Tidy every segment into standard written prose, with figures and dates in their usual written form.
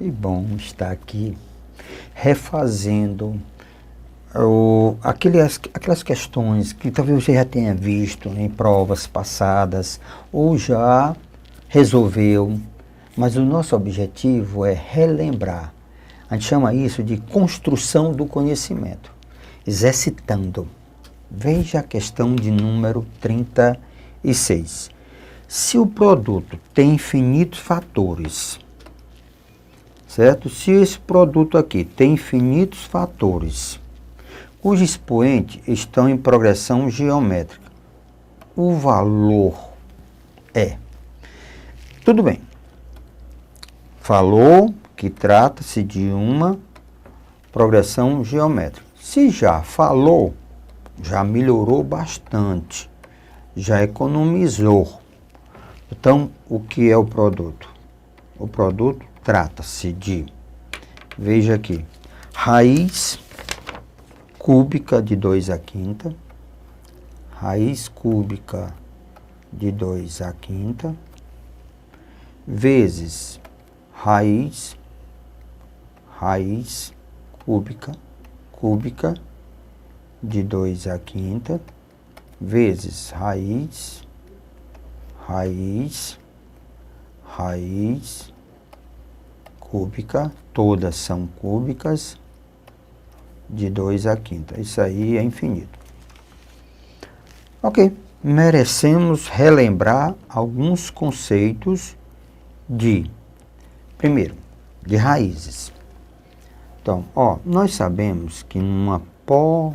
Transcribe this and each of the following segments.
Que bom estar aqui refazendo aquelas questões que talvez você já tenha visto em provas passadas ou já resolveu, mas o nosso objetivo é relembrar. A gente chama isso de construção do conhecimento, exercitando. Veja a questão de número 36. Se o produto tem infinitos fatores, certo? Se esse produto aqui tem infinitos fatores, cujos expoentes estão em progressão geométrica, o valor é... Tudo bem. Falou que trata-se de uma progressão geométrica. Se já falou, já melhorou bastante, já economizou. Então, o que é o produto? O produto trata-se de, veja aqui, raiz cúbica de 2 à quinta, raiz cúbica de 2 à quinta, vezes raiz cúbica de 2 à quinta, vezes raiz cúbica, todas são cúbicas, de 2 à quinta. Isso aí é infinito. Ok, merecemos relembrar alguns conceitos primeiro, de raízes. Então, nós sabemos que numa potência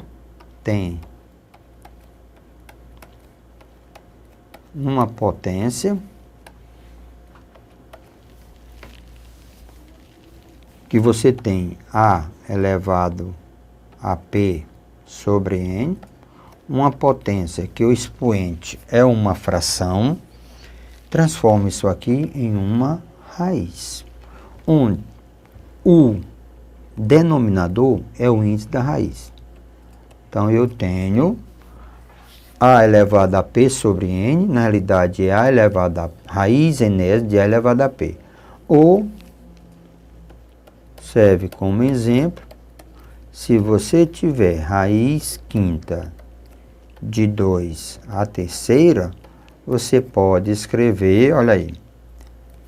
que você tem A elevado a P sobre N, uma potência que o expoente é uma fração, transforma isso aqui em uma raiz, onde o denominador é o índice da raiz. Então, eu tenho A elevado a P sobre N, na realidade é A elevado a raiz enésima de A elevado a P. Ou, serve como exemplo, se você tiver raiz quinta de 2 à terceira, você pode escrever, olha aí,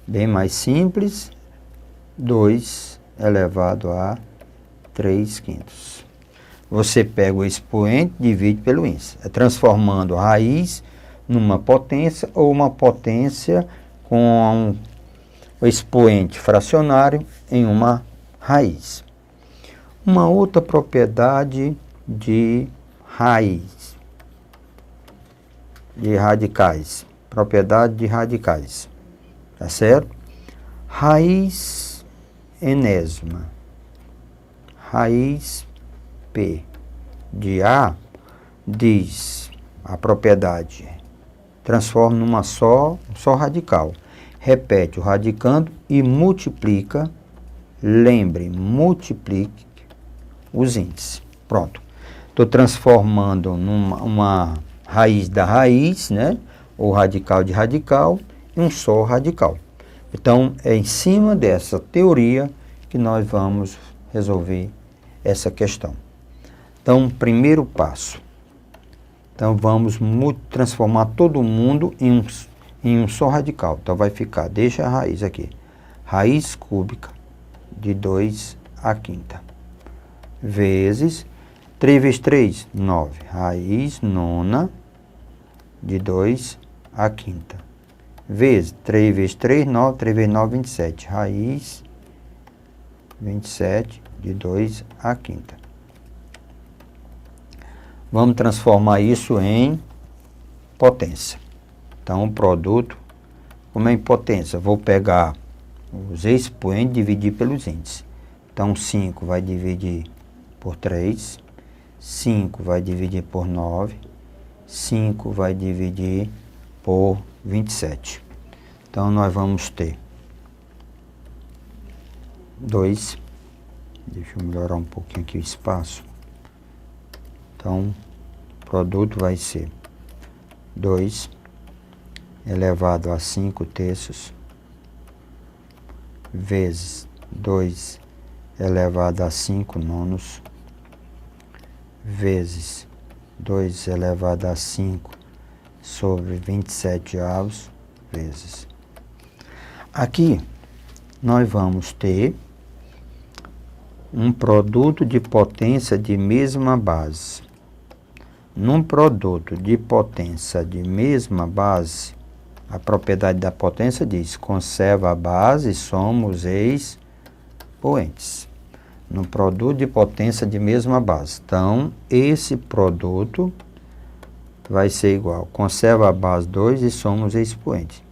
bem mais simples, 2 elevado a 3 quintos. Você pega o expoente e divide pelo índice, transformando a raiz numa potência ou uma potência com o expoente fracionário em uma raiz. Uma outra propriedade de raiz, de radicais, propriedade de radicais, tá certo? Raiz enésima, raiz P de A, diz a propriedade, transforma numa só radical. Repete o radicando e multiplica, lembre, multiplique os índices. Pronto. Estou transformando numa raiz da raiz, né? Ou radical de radical, em um só radical. Então, é em cima dessa teoria que nós vamos resolver essa questão. Então, primeiro passo. Então, vamos transformar todo mundo em um só radical. Então, vai ficar, deixa a raiz aqui, raiz cúbica de 2 à quinta, vezes 3 vezes 3, 9, raiz nona de 2 à quinta, vezes 3 vezes 3, 9, 3 vezes 9, 27, raiz 27 de 2 à quinta. Vamos transformar isso em potência. Então, o produto, como é em potência, vou pegar os expoentes e dividir pelos índices. Então, 5 vai dividir por 3, 5 vai dividir por 9, 5 vai dividir por 27. Então, nós vamos ter 2, deixa eu melhorar um pouquinho aqui o espaço. Então, o produto vai ser 2 elevado a 5 terços vezes 2 elevado a 5 nonos vezes 2 elevado a 5 sobre 27 avos vezes. Aqui nós vamos ter um produto de potência de mesma base. Num produto de potência de mesma base, a propriedade da potência diz: conserva a base, soma os expoentes. No produto de potência de mesma base. Então, esse produto vai ser igual: conserva a base 2 e soma os expoentes.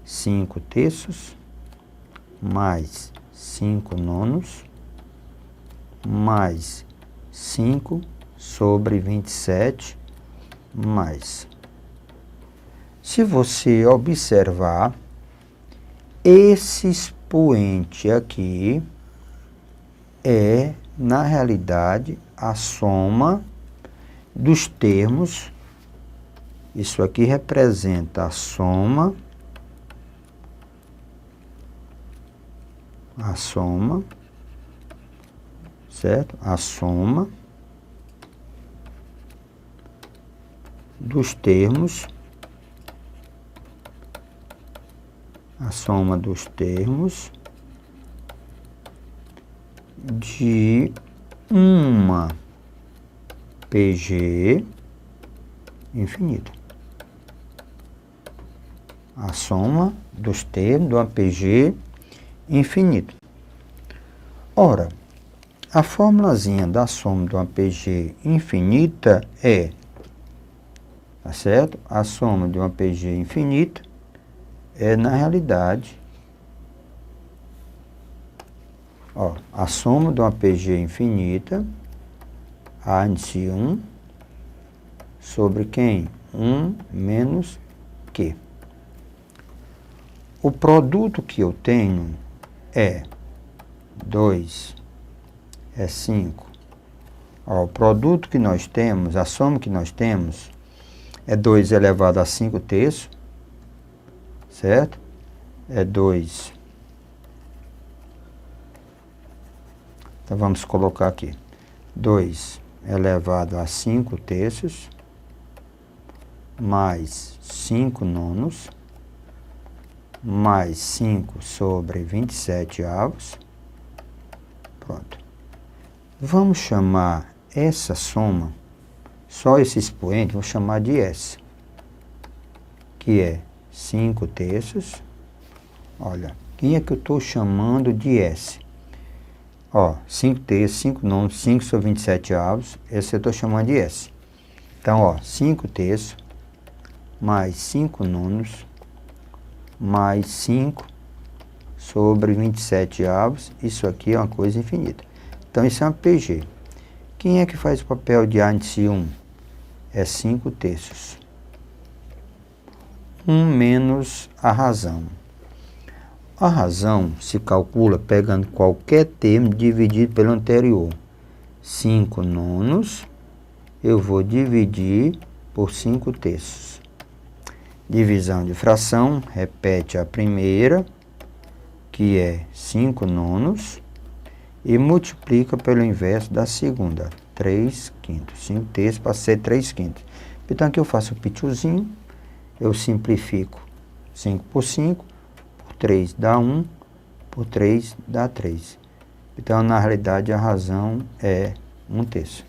5 terços mais 5 nonos mais 5 sobre 27 mais. Se você observar, esse expoente aqui é, na realidade, a soma dos termos. Isso aqui representa a soma, certo? A soma dos termos, de uma PG infinita. A soma dos termos de uma PG infinita. Ora, a formulazinha da soma de uma PG infinita é, tá certo? A soma de uma PG infinita é, na realidade, ó, a soma de uma PG infinita, A índice 1, sobre quem? 1 menos Q. O produto que eu tenho é 2, é 5. Ó, o produto que nós temos, a soma que nós temos, é 2 elevado a 5 terços, certo? É 2. Então, vamos colocar aqui. 2 elevado a 5 terços, mais 5 nonos, mais 5 sobre 27 avos. Pronto. Vamos chamar essa soma, só esse expoente, vou chamar de S, que é 5 terços. Olha, quem é que eu estou chamando de S? Ó, 5 terços, 5 nonos, 5 sobre 27 avos, esse eu estou chamando de S. Então, ó, 5 terços, mais 5 nonos, mais 5 sobre 27 avos, isso aqui é uma coisa infinita. Então, isso é uma PG. Quem é que faz o papel de A índice 1? É 5 terços. 1 menos a razão. A razão se calcula pegando qualquer termo dividido pelo anterior. 5 nonos, eu vou dividir por 5 terços. Divisão de fração, repete a primeira, que é 5 nonos, e multiplica pelo inverso da segunda, 3 quintos. 5 terços para ser 3 quintos. Então aqui eu faço o pituzinho, eu simplifico 5 por 5, por 3 dá 1, por 3 dá 3. Então, na realidade, a razão é 1 terço.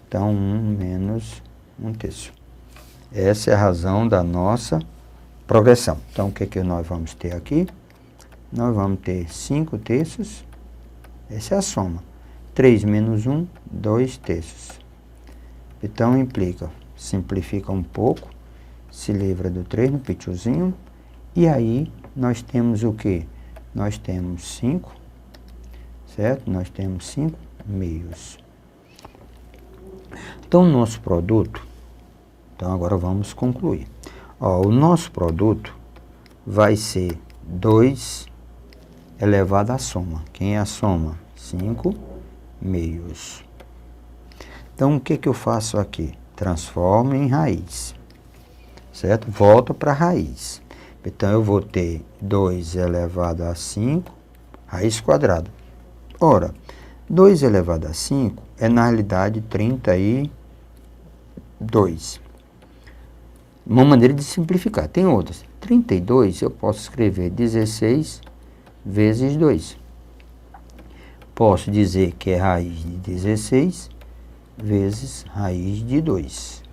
Então, 1 menos 1 terço. Essa é a razão da nossa progressão. Então, o que que nós vamos ter aqui? Nós vamos ter 5 terços. Essa é a soma. 3 menos 1, 2 terços. Então, implica, simplifica um pouco, se livra do 3 no pituzinho. E aí, nós temos o quê? Nós temos 5, certo? Nós temos 5 meios. Então, o nosso produto, então agora vamos concluir. Ó, o nosso produto vai ser 2 elevado à soma. Quem é a soma? 5 meios. Então, o que que eu faço aqui? Transformo em raiz, certo? Volto para a raiz. Então, eu vou ter 2 elevado a 5, raiz quadrada. Ora, 2 elevado a 5 é, na realidade, 32. Uma maneira de simplificar. Tem outras. 32 eu posso escrever 16 vezes 2. Posso dizer que é raiz de 16 vezes raiz de 2.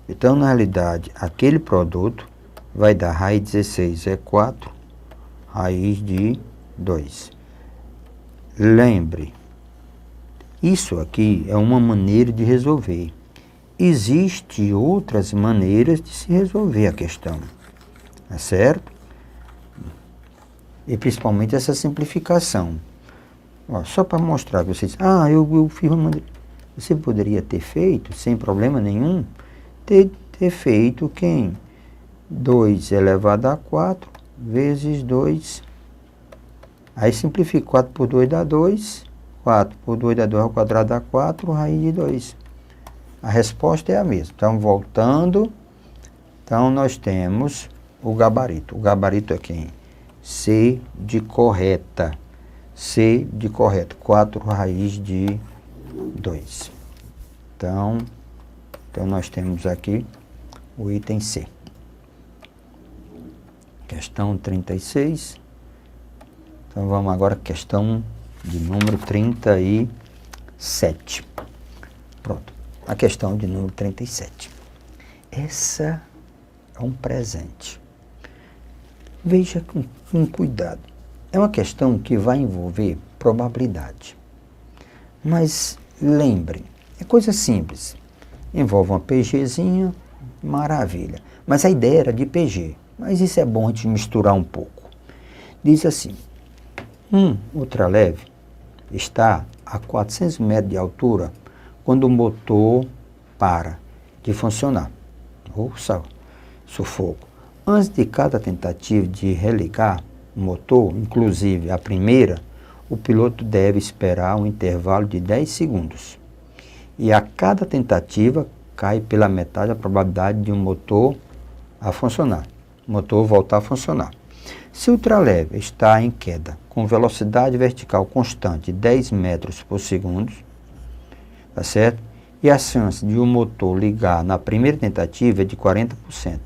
Então, na realidade, aquele produto vai dar raiz de 16 é 4, raiz de 2. Lembre, isso aqui é uma maneira de resolver. Existem outras maneiras de se resolver a questão, é certo? E principalmente essa simplificação. Ó, só para mostrar que vocês... eu fiz uma maneira... Você poderia ter feito, sem problema nenhum, ter feito quem? 2 elevado a 4 vezes 2. Aí simplifica, 4 por 2 dá 2. 4 por 2 dá 2 ao quadrado dá 4, raiz de 2. A resposta é a mesma. Então, voltando, então nós temos o gabarito. O gabarito é quem? C de correta. C de correto. 4 raiz de 2. Então nós temos aqui o item C. Questão 36. Então vamos agora à questão de número 37. Pronto. A questão de número 37. Essa é um presente. Veja com cuidado. É uma questão que vai envolver probabilidade. Mas lembre, é coisa simples. Envolve uma PGzinha, maravilha. Mas a ideia era de PG. Mas isso é bom a gente misturar um pouco. Diz assim, um ultraleve está a 400 metros de altura quando o motor para de funcionar. Sufoco. Antes de cada tentativa de religar o motor, inclusive a primeira, o piloto deve esperar um intervalo de 10 segundos. E a cada tentativa cai pela metade a probabilidade de um motor a funcionar. O motor voltar a funcionar. Se o ultraleve está em queda com velocidade vertical constante de 10 metros por segundo, tá certo? E a chance de o motor ligar na primeira tentativa é de 40%.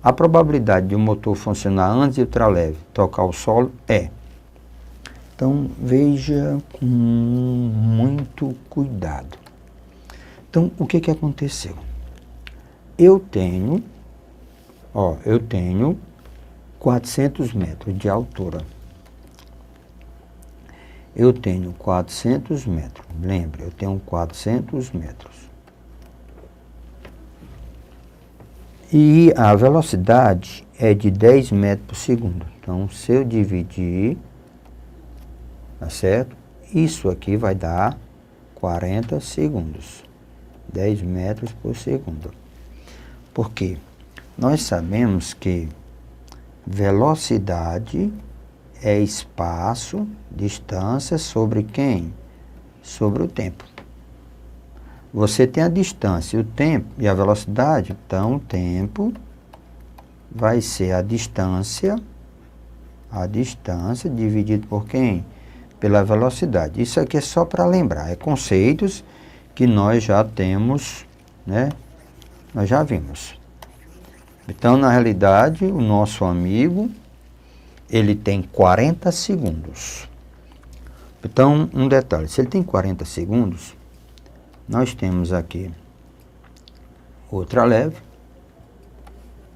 A probabilidade de o motor funcionar antes de o ultraleve tocar o solo é. Então, veja com muito cuidado. Então, o que aconteceu? Eu tenho 400 metros de altura. Eu tenho 400 metros. Lembre, eu tenho 400 metros. E a velocidade é de 10 metros por segundo. Então, se eu dividir, tá certo? Isso aqui vai dar 40 segundos. 10 metros por segundo. Por quê? Nós sabemos que velocidade é espaço, distância sobre quem? Sobre o tempo. Você tem a distância, o tempo e a velocidade, então o tempo vai ser a distância dividido por quem? Pela velocidade. Isso aqui é só para lembrar, é conceitos que nós já temos, né? Nós já vimos. Então, na realidade, o nosso amigo, ele tem 40 segundos. Então, um detalhe, se ele tem 40 segundos, nós temos aqui o ultraleve,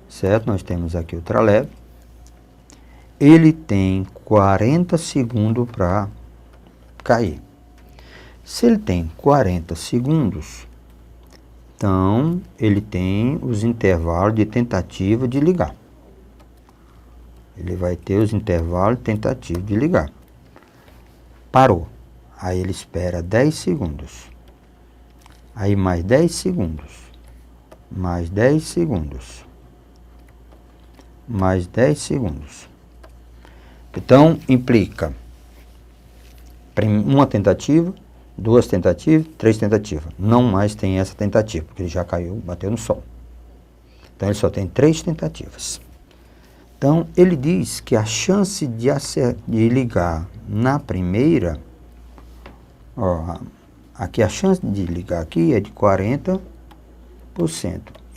certo? Nós temos aqui o ultraleve. Ele tem 40 segundos para cair. Se ele tem 40 segundos, então ele tem os intervalos de tentativa de ligar. Ele vai ter os intervalos de tentativa de ligar. Parou. Aí ele espera 10 segundos. Aí mais 10 segundos. Mais 10 segundos. Mais 10 segundos. Então, implica uma tentativa, 2 tentativas, 3 tentativas. Não mais tem essa tentativa, porque ele já caiu, bateu no sol. Então, ele só tem 3 tentativas. Então, ele diz que a chance de ligar na primeira Ó, aqui a chance de ligar aqui é de 40%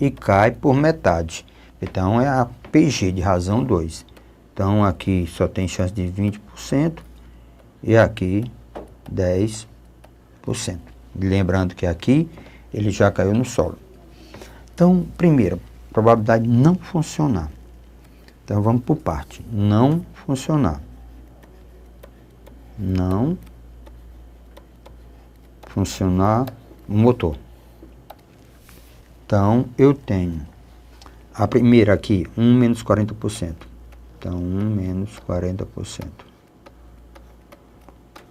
e cai por metade. Então é a PG de razão 2. Então aqui só tem chance de 20% e aqui 10%. Lembrando que aqui ele já caiu no solo. Então, primeiro, probabilidade não funcionar. Então vamos por parte. Não funcionar. Não funcionar o motor. Então eu tenho a primeira aqui, 1 menos 40%. Então 1 menos 40%.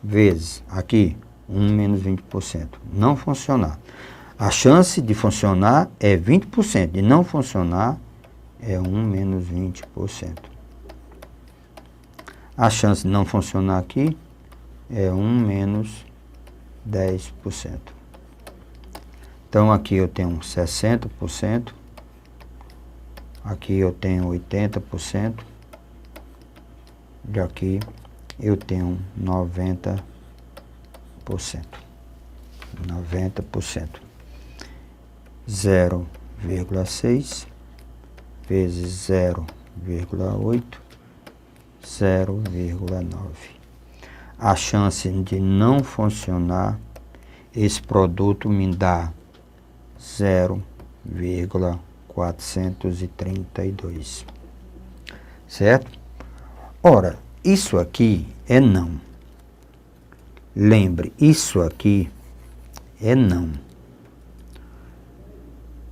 Vezes aqui, 1 menos 20%. Não funcionar. A chance de funcionar é 20%. De não funcionar é 1 menos 20%. A chance de não funcionar aqui é 1 menos 10%. Então aqui eu tenho 60%. Aqui eu tenho 80%. E aqui eu tenho 90%. 90%. 0,6 vezes 0,8, 0,9. A chance de não funcionar, esse produto me dá 0,432. Certo? Ora, isso aqui é não. Lembre, isso aqui é não.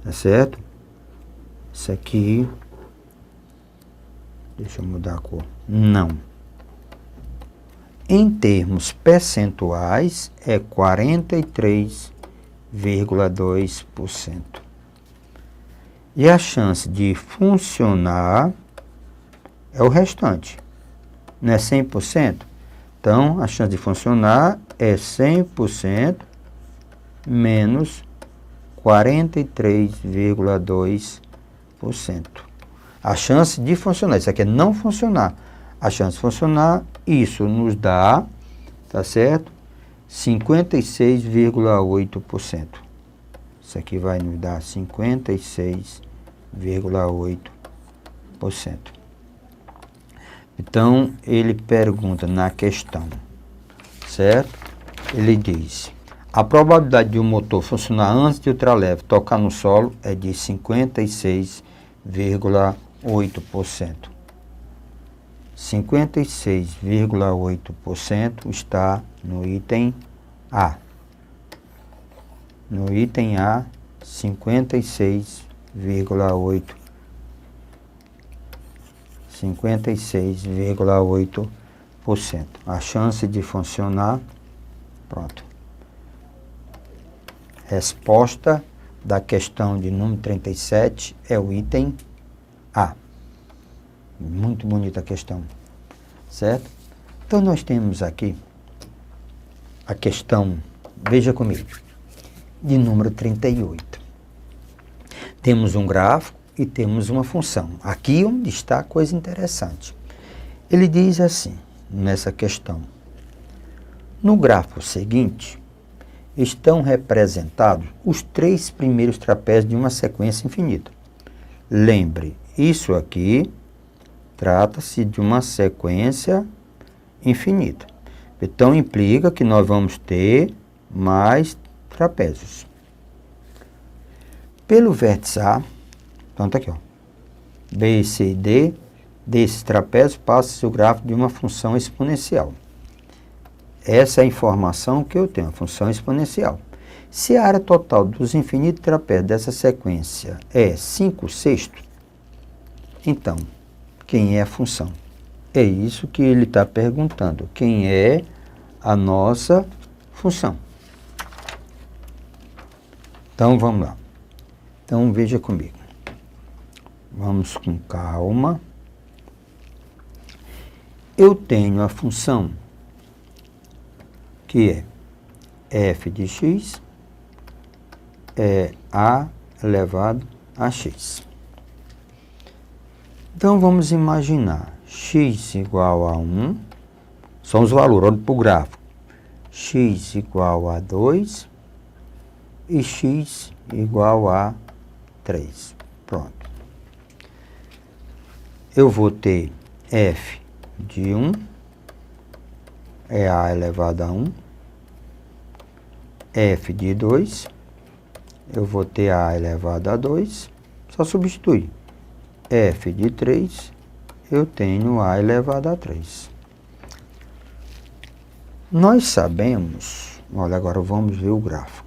Tá certo? Isso aqui, deixa eu mudar a cor. Não. Em termos percentuais, é 43,2%. E a chance de funcionar é o restante. Não é 100%? Então, a chance de funcionar é 100% menos 43,2%. A chance de funcionar, isso aqui é não funcionar. A chance de funcionar, isso nos dá, tá certo? 56,8%. Isso aqui vai nos dar 56,8%. Então, ele pergunta na questão, certo? Ele diz: a probabilidade de um motor funcionar antes de o ultraleve tocar no solo é de 56,8%. 56,8% está no item A. No item A, 56,8%. 56,8%. A chance de funcionar, pronto. Resposta da questão de número 37 é o item A. Muito bonita a questão, certo? Então nós temos aqui a questão, veja comigo, de número 38. Temos um gráfico e temos uma função. Aqui onde está a coisa interessante. Ele diz assim, nessa questão: no gráfico seguinte, estão representados os 3 primeiros trapézios de uma sequência infinita. Lembre, isso aqui trata-se de uma sequência infinita. Então, implica que nós vamos ter mais trapézios. Pelo vértice A, então tá aqui, ó, B, C e D, desses trapézios passa-se o gráfico de uma função exponencial. Essa é a informação que eu tenho, a função exponencial. Se a área total dos infinitos trapézios dessa sequência é 5/6, então, quem é a função? É isso que ele está perguntando. Quem é a nossa função? Então, vamos lá. Então, veja comigo. Vamos com calma. Eu tenho a função que é f de x é a elevado a x. Então, vamos imaginar x igual a 1, são os valores, olha para o gráfico. x igual a 2 e x igual a 3. Pronto. Eu vou ter f de 1 é a elevado a 1. F de 2, eu vou ter a elevado a 2, só substituir. F de 3, eu tenho a elevado a 3. Nós sabemos, olha, agora vamos ver o gráfico.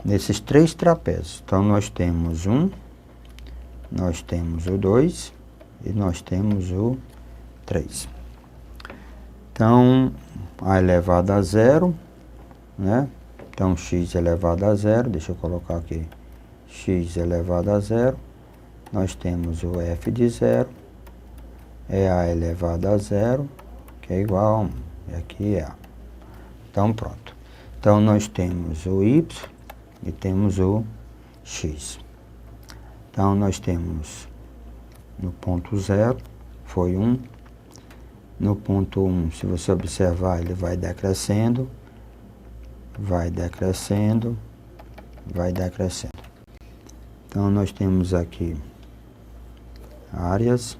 Nesses três trapézios, então nós temos nós temos o 2 e nós temos o 3. Então, a elevado a 0, né? Então, x elevado a 0, deixa eu colocar aqui, x elevado a 0, nós temos o f de 0, é a elevado a 0, que é igual a 1, e aqui é a. Então, pronto. Então, nós temos o y e temos o x. Então, nós temos no ponto 0, foi 1. No ponto 1, se você observar, ele vai decrescendo, vai decrescendo, vai decrescendo. Então, nós temos aqui áreas.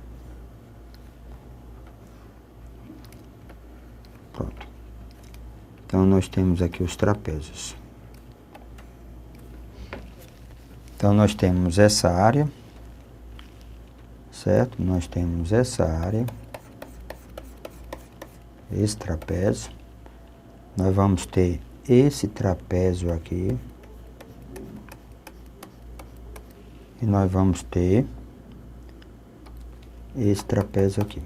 Pronto. Então, nós temos aqui os trapézios. Então, nós temos essa área, certo? Nós temos essa área, esse trapézio. Nós vamos ter esse trapézio aqui. E nós vamos ter esse trapézio aqui.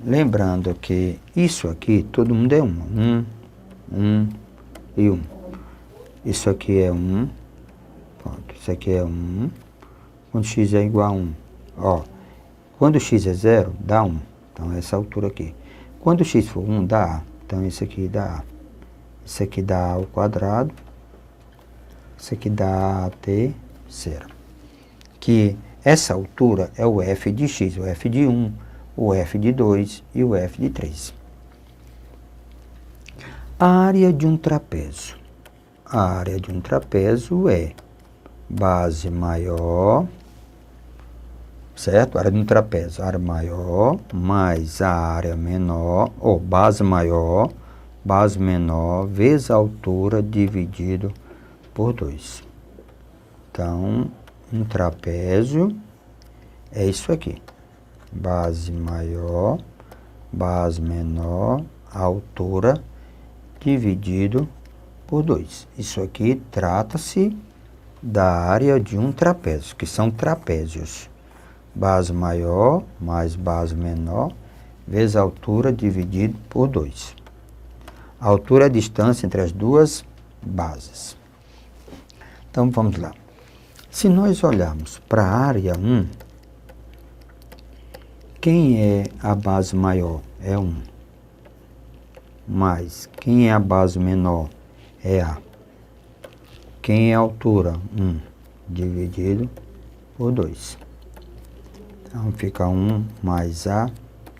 Lembrando que isso aqui, todo mundo é 1. 1 e 1. Isso aqui é 1. Pronto, isso aqui é 1. Quando x é igual a 1. Ó, quando x é 0, dá 1. Então, essa altura aqui. Quando x for 1, dá a. Então, isso aqui dá a. Isso aqui dá a ao quadrado. Isso aqui dá a terceira. Que essa altura é o f de x, o f de 1, o f de 2 e o f de 3. A área de um trapézio. A área de um trapézio é base maior, certo? A área de um trapézio, área maior, mais a área menor, ou base maior, base menor, vezes a altura, dividido por 2. Então, um trapézio é isso aqui. Base maior, base menor, altura, dividido por 2. Isso aqui trata-se da área de um trapézio, que são trapézios. Base maior mais base menor, vezes a altura, dividido por 2. A altura é a distância entre as duas bases. Então, vamos lá. Se nós olharmos para a área 1, quem é a base maior? É 1. Mais quem é a base menor? É A. Quem é a altura? 1 dividido por 2. Então, fica 1 mais A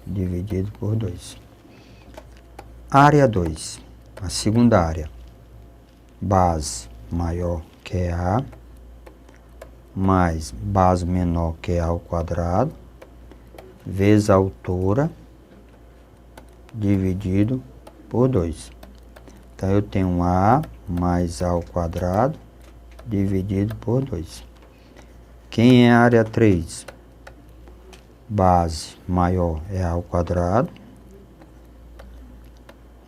dividido por 2. Área 2, a segunda área. Base maior que é A, mais base menor que é A ao quadrado, vezes a altura, dividido por 2. Então, eu tenho A mais A ao quadrado, dividido por 2. Quem é a área 3? Base maior é A ao quadrado,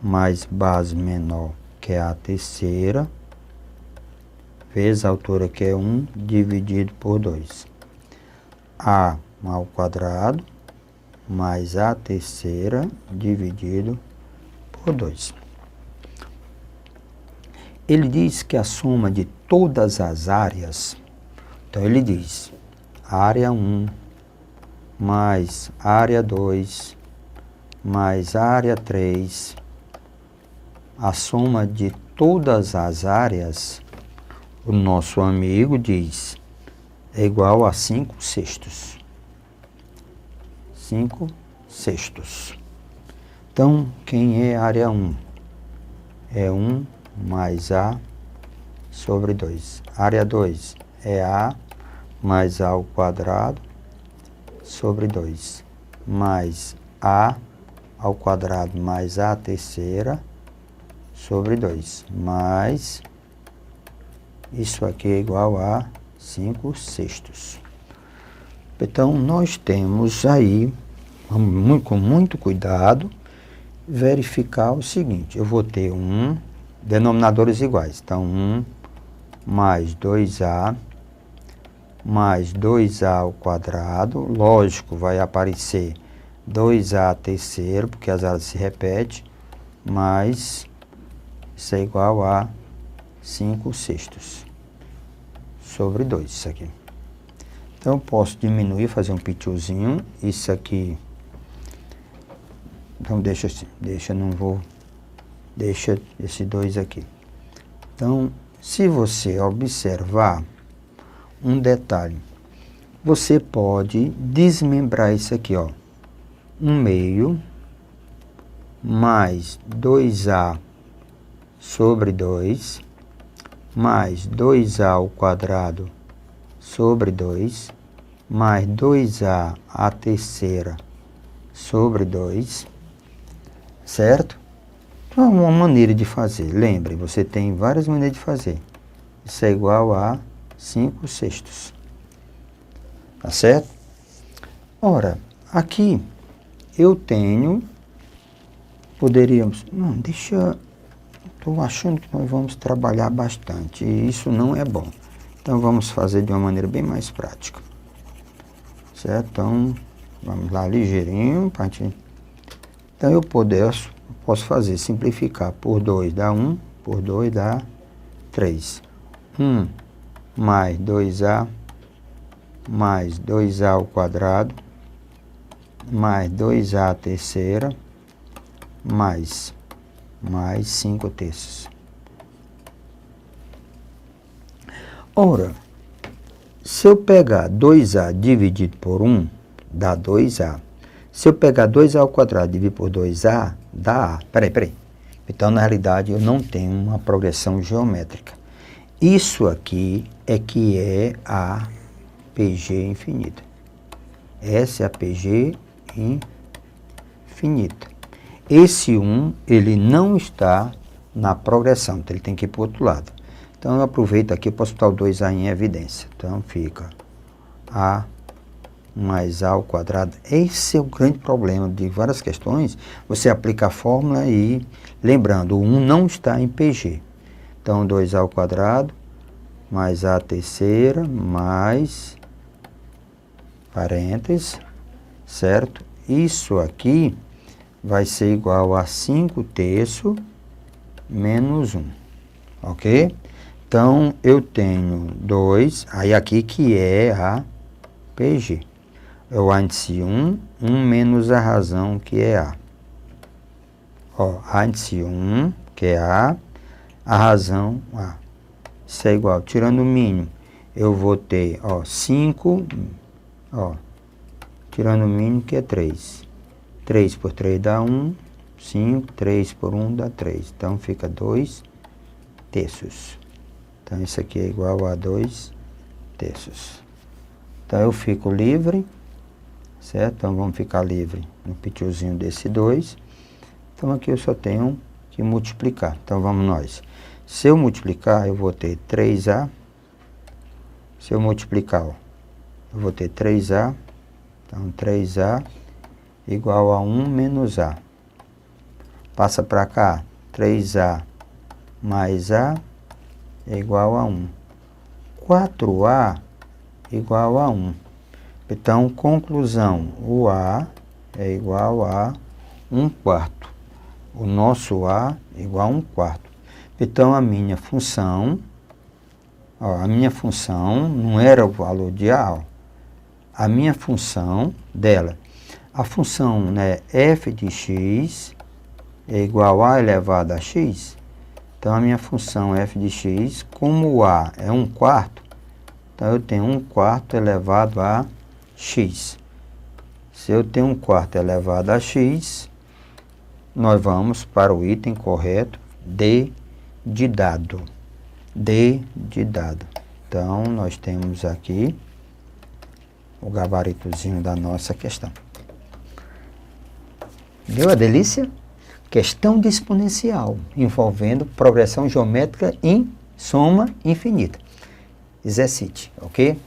mais base menor, que é A terceira, vezes a altura, que é 1, dividido por 2. A ao quadrado, mais A terceira, dividido por 2. Ele diz que a soma de todas as áreas, então ele diz, área 1, mais área 2, mais área 3, a soma de todas as áreas, o nosso amigo diz é igual a 5 sextos. 5 sextos. Então, quem é a área 1? É 1 mais A sobre 2. Área 2 é A mais A ao quadrado sobre 2. Mais A ao quadrado mais A terceira sobre 2. Mais isso aqui é igual a 5 sextos. Então, nós temos aí, com muito cuidado, verificar o seguinte. Eu vou ter denominadores iguais. Então, 1 mais 2A mais 2A ao quadrado. Lógico, vai aparecer 2A terceiro, porque as áreas se repetem, mais isso é igual a 5 sextos sobre 2, isso aqui. Então, eu posso diminuir, fazer um pitiozinho, isso aqui. Então, deixa esse 2 aqui. Então, se você observar um detalhe, você pode desmembrar isso aqui, ó. 1/2 mais 2A sobre 2 mais 2A ao quadrado sobre 2 mais 2A à terceira sobre 2, certo? Então, é uma maneira de fazer. Lembre, você tem várias maneiras de fazer. Isso é igual a 5 sextos. Tá certo? Ora, aqui eu tenho, poderíamos, não, estou achando que nós vamos trabalhar bastante e isso não é bom. Então, vamos fazer de uma maneira bem mais prática. Certo? Então, vamos lá ligeirinho. Então, eu posso fazer, simplificar por 2 dá 1, por 2 dá 3. 1 mais 2A mais 2A ao quadrado mais 2A à terceira mais 5 terços. Ora, se eu pegar 2A dividido por 1, dá 2A. Se eu pegar 2A ao quadrado e dividir por 2A, dá A. Peraí. Então, na realidade, eu não tenho uma progressão geométrica. Isso aqui é que é a PG infinita. Essa é a PG infinita. Esse 1, ele não está na progressão, então ele tem que ir para o outro lado. Então, eu aproveito aqui, eu posso botar o 2A em evidência. Então, fica A mais A ao quadrado. Esse é o grande problema de várias questões. Você aplica a fórmula e, lembrando, o 1 não está em PG. Então, 2A ao quadrado mais A terceira mais parênteses, certo? Isso aqui vai ser igual a 5 terços menos 1, ok? Então, eu tenho 2, aí aqui que é a PG. É o índice 1 menos a razão, que é A. Ó, índice 1, que é A razão A. Isso é igual, tirando o mínimo, eu vou ter, ó, 5, ó, tirando o mínimo, que é 3. 3 por 3 dá 1, 5, 3 por 1 dá 3. Então, fica 2 terços. Então, isso aqui é igual a 2 terços. Então, eu fico livre, certo? Então, vamos ficar livre no pitiozinho desse 2. Então, aqui eu só tenho que multiplicar. Então, vamos nós. Se eu multiplicar, eu vou ter 3A. Se eu multiplicar, ó, eu vou ter 3A. Então, 3A igual a 1 menos A. Passa para cá, 3A mais A é igual a 1. 4A igual a 1. Então, conclusão, o A é igual a 1/4. O nosso A é igual a 1/4. Então, a minha função, ó, não era o valor de A, ó. A minha função dela, a função, né, f de x é igual a elevado a x. Então, a minha função f de x, como o A é 1/4, Então, eu tenho 1/4 elevado a x. Se eu tenho 1/4 elevado a x, nós vamos para o item correto, D de dado. D de dado. Então, nós temos aqui o gabaritozinho da nossa questão. Deu a delícia? Questão de exponencial, envolvendo progressão geométrica em soma infinita. Exercite, ok?